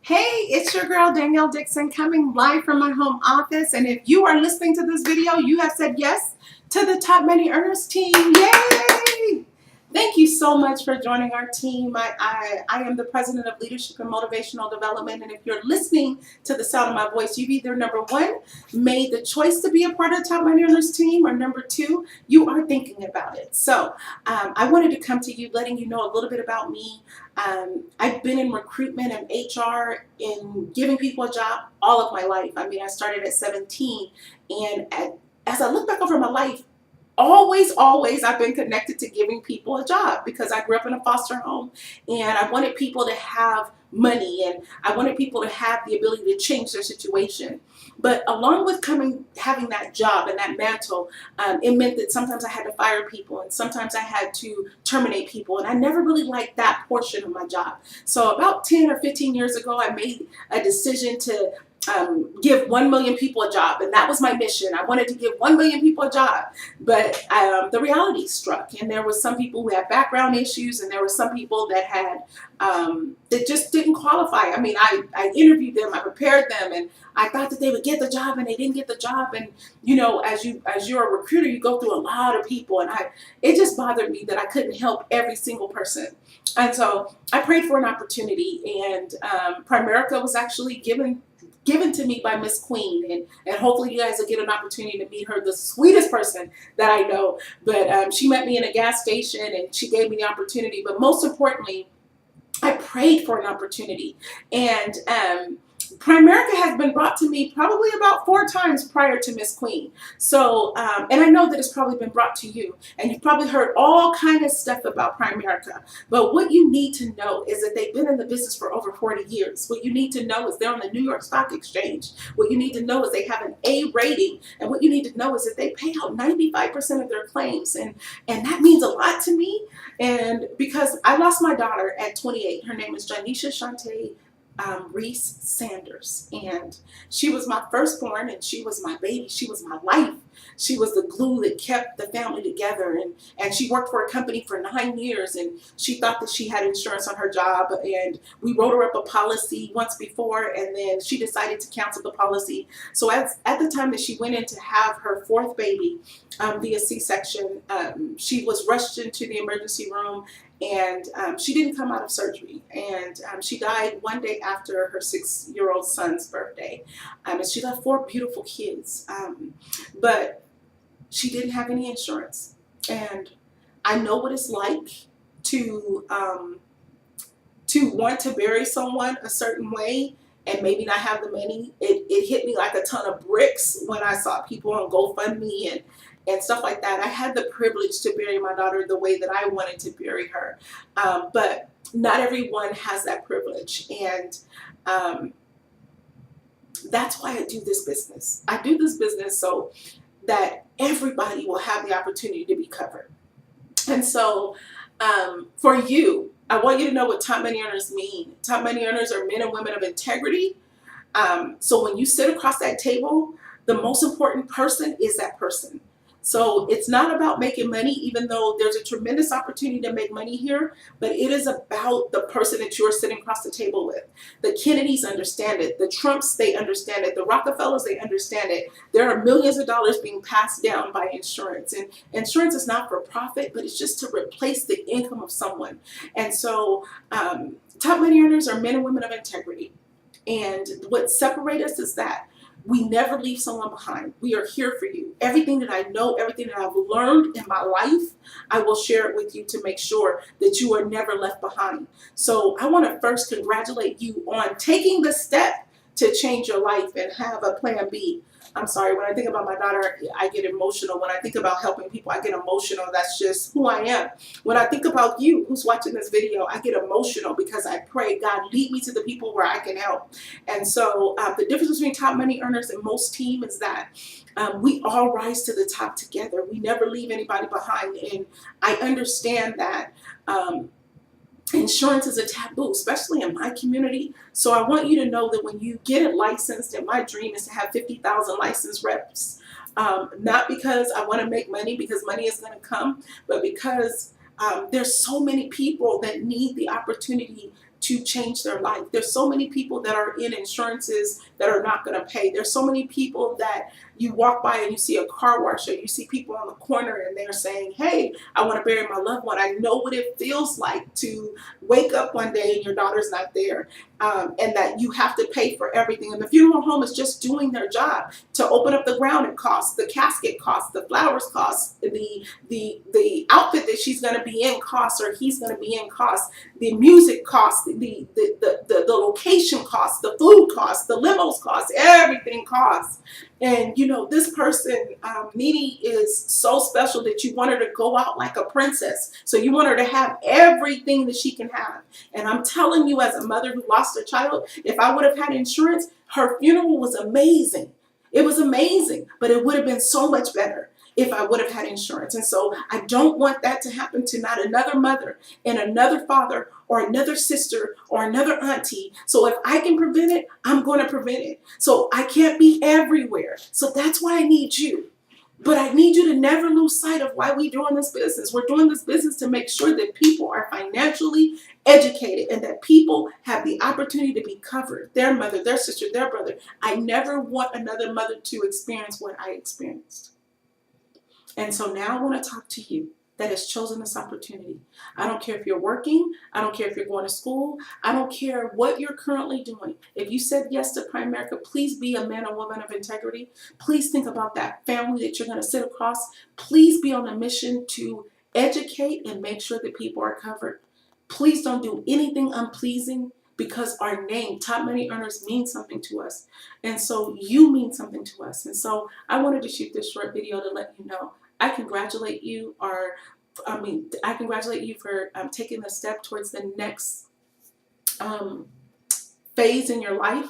Hey, it's your girl Danylle Dickson coming live from my home office. And if you are listening to this video, you have said yes to the Top Money Earners team. Yay! Thank you so much for joining our team. I am the president of Leadership and Motivational Development. And if you're listening to the sound of my voice, you've either number one, made the choice to be a part of the Top Money Earners team, or number two, you are thinking about it. So I wanted to come to you letting you know a little bit about me. I've been in recruitment and HR and giving people a job all of my life. I mean, I started at 17, and as I look back over my life, always I've been connected to giving people a job because I grew up in a foster home and I wanted people to have money and I wanted people to have the ability to change their situation. But along with having that job and that mantle, it meant that sometimes I had to fire people and sometimes I had to terminate people, and I never really liked that portion of my job. So about 10 or 15 years ago, I made a decision to give 1 million people a job, and that was my mission. I wanted to give 1 million people a job, but the reality struck, and there was some people who had background issues, and there were some people that had that just didn't qualify. I mean, I interviewed them, I prepared them, and I thought that they would get the job, and they didn't get the job. And you know, as you're a recruiter, you go through a lot of people, and it just bothered me that I couldn't help every single person. And so I prayed for an opportunity, and Primerica was actually given to me by Miss Queen, and hopefully you guys will get an opportunity to meet her, the sweetest person that I know. But she met me in a gas station and she gave me the opportunity. But most importantly, I prayed for an opportunity, and Primerica has been brought to me probably about 4 times prior to Miss Queen. So, and I know that it's probably been brought to you, and you've probably heard all kind of stuff about Primerica. But what you need to know is that they've been in the business for over 40 years. What you need to know is they're on the New York Stock Exchange. What you need to know is they have an A rating, and what you need to know is that they pay out 95% of their claims, and that means a lot to me. And because I lost my daughter at 28, her name is Danylle Shante Reese Sanders, and she was my firstborn, and she was my baby. She was my life. She was the glue that kept the family together, and she worked for a company for 9 years, and she thought that she had insurance on her job, and we wrote her up a policy once before, and then she decided to cancel the policy. So at the time that she went in to have her 4th baby via C-section, she was rushed into the emergency room, and she didn't come out of surgery, and she died one day after her 6-year-old son's birthday, and she left 4 beautiful kids, but she didn't have any insurance. And I know what it's like to want to bury someone a certain way and maybe not have the money. It hit me like a ton of bricks when I saw people on GoFundMe and stuff like that. I had the privilege to bury my daughter the way that I wanted to bury her, but not everyone has that privilege, and that's why I do this business. I do this business so that everybody will have the opportunity to be covered. And so for you, I want you to know what top money earners mean. Top money earners are men and women of integrity. So when you sit across that table, the most important person is that person. So it's not about making money, even though there's a tremendous opportunity to make money here, but it is about the person that you're sitting across the table with. The Kennedys understand it. The Trumps, they understand it. The Rockefellers, they understand it. There are millions of dollars being passed down by insurance, and insurance is not for profit, but it's just to replace the income of someone. And so top money earners are men and women of integrity. And what separates us is that we never leave someone behind. We are here for you. Everything that I know, everything that I've learned in my life, I will share it with you to make sure that you are never left behind. So I want to first congratulate you on taking the step to change your life and have a plan B. I'm sorry, when I think about my daughter, I get emotional. When I think about helping people, I get emotional. That's just who I am. When I think about you who's watching this video, I get emotional because I pray, God, lead me to the people where I can help. And so the difference between top money earners and most team is that we all rise to the top together. We never leave anybody behind. And I understand that insurance is a taboo, especially in my community. So I want you to know that when you get it licensed, and my dream is to have 50,000 licensed reps, not because I want to make money, because money is going to come, but because there's so many people that need the opportunity to change their life. There's so many people that are in insurances that are not going to pay. There's so many people that you walk by and you see a car wash, or you see people on the corner and they're saying, hey, I want to bury my loved one. I know what it feels like to wake up one day and your daughter's not there, and that you have to pay for everything. And the funeral home is just doing their job. To open up the ground, it costs. The casket costs. The flowers costs. The outfit that she's going to be in costs, or he's going to be in costs. The music costs. The location costs. The food costs. The limos costs. Everything costs. And you know, this person, Nene, is so special that you want her to go out like a princess. So you want her to have everything that she can have. And I'm telling you, as a mother who lost a child, if I would have had insurance, her funeral was amazing. It was amazing, but it would have been so much better if I would have had insurance. And so I don't want that to happen to not another mother and another father or another sister or another auntie. So if I can prevent it, I'm going to prevent it. So I can't be everywhere. So that's why I need you. But I need you to never lose sight of why we're doing this business. We're doing this business to make sure that people are financially educated and that people have the opportunity to be covered. Their mother, their sister, their brother. I never want another mother to experience what I experienced. And so now I want to talk to you that has chosen this opportunity. I don't care if you're working. I don't care if you're going to school. I don't care what you're currently doing. If you said yes to Primerica, please be a man or woman of integrity. Please think about that family that you're going to sit across. Please be on a mission to educate and make sure that people are covered. Please don't do anything unpleasing, because our name, Top Money Earners, means something to us. And so you mean something to us. And so I wanted to shoot this short video to let you know I congratulate you, I congratulate you for taking the step towards the next phase in your life.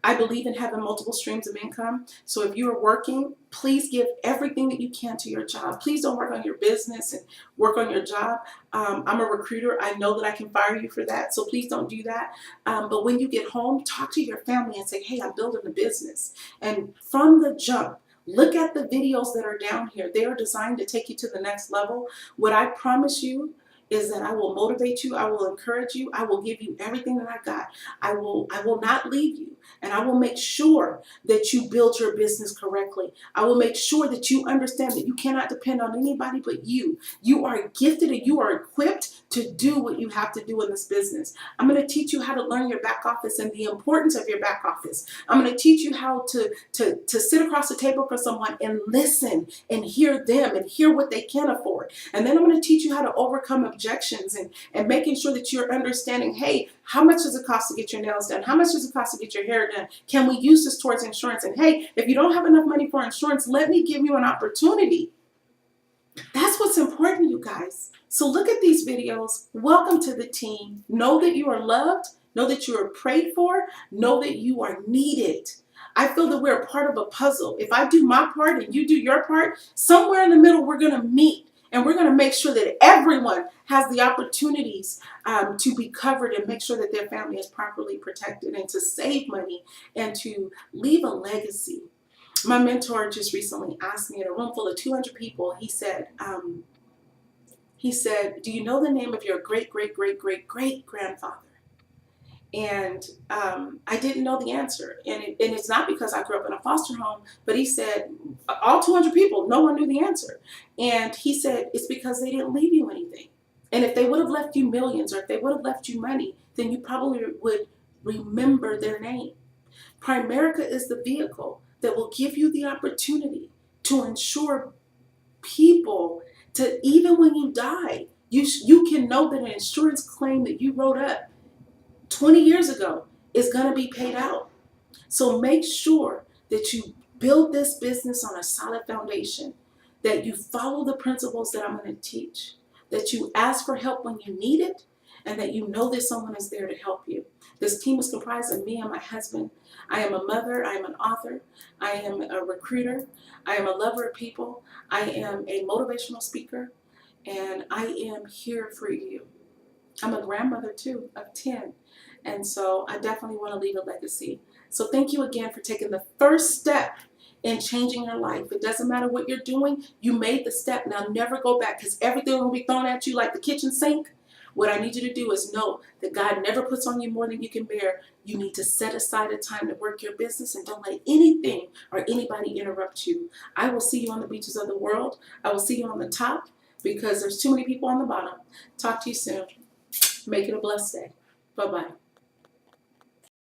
I believe in having multiple streams of income. So if you are working, please give everything that you can to your job. Please don't work on your business and work on your job. I'm a recruiter. I know that I can fire you for that. So please don't do that. But when you get home, talk to your family and say, hey, I'm building a business. And from the jump, look at the videos that are down here. They are designed to take you to the next level. What I promise you is that I will motivate you. I will encourage you. I will give you everything that I got. I will not leave you. And I will make sure that you build your business correctly. I will make sure that you understand that you cannot depend on anybody but you. You are gifted and you are equipped to do what you have to do in this business. I'm going to teach you how to learn your back office and the importance of your back office. I'm going to teach you how to sit across the table for someone and listen and hear them and hear what they can afford. And then I'm going to teach you how to overcome objections and making sure that you're understanding, hey, how much does it cost to get your nails done? How much does it cost to get your hair done? Can we use this towards insurance? And hey, if you don't have enough money for insurance, let me give you an opportunity. That's what's important, you guys. So look at these videos. Welcome to the team. Know that you are loved. Know that you are prayed for. Know that you are needed. I feel that we're a part of a puzzle. If I do my part and you do your part, somewhere in the middle we're going to meet. And we're going to make sure that everyone has the opportunities to be covered and make sure that their family is properly protected and to save money and to leave a legacy. My mentor just recently asked me in a room full of 200 people, he said, do you know the name of your great-great-great-great-great-grandfather? And I didn't know the answer. And it's not because I grew up in a foster home, but he said, all 200 people, no one knew the answer. And he said, it's because they didn't leave you anything. And if they would have left you millions, or if they would have left you money, then you probably would remember their name. Primerica is the vehicle that will give you the opportunity to ensure people to, even when you die, you can know that an insurance claim that you wrote up 20 years ago is going to be paid out. So make sure that you build this business on a solid foundation, that you follow the principles that I'm going to teach, that you ask for help when you need it, and that you know that someone is there to help you. This team is comprised of me and my husband. I am a mother. I am an author. I am a recruiter. I am a lover of people. I am a motivational speaker, and I am here for you. I'm a grandmother too of 10. And so I definitely want to leave a legacy. So thank you again for taking the first step in changing your life. It doesn't matter what you're doing. You made the step. Now never go back, because everything will be thrown at you like the kitchen sink. What I need you to do is know that God never puts on you more than you can bear. You need to set aside a time to work your business and don't let anything or anybody interrupt you. I will see you on the beaches of the world. I will see you on the top because there's too many people on the bottom. Talk to you soon. Make it a blessed day. Bye-bye.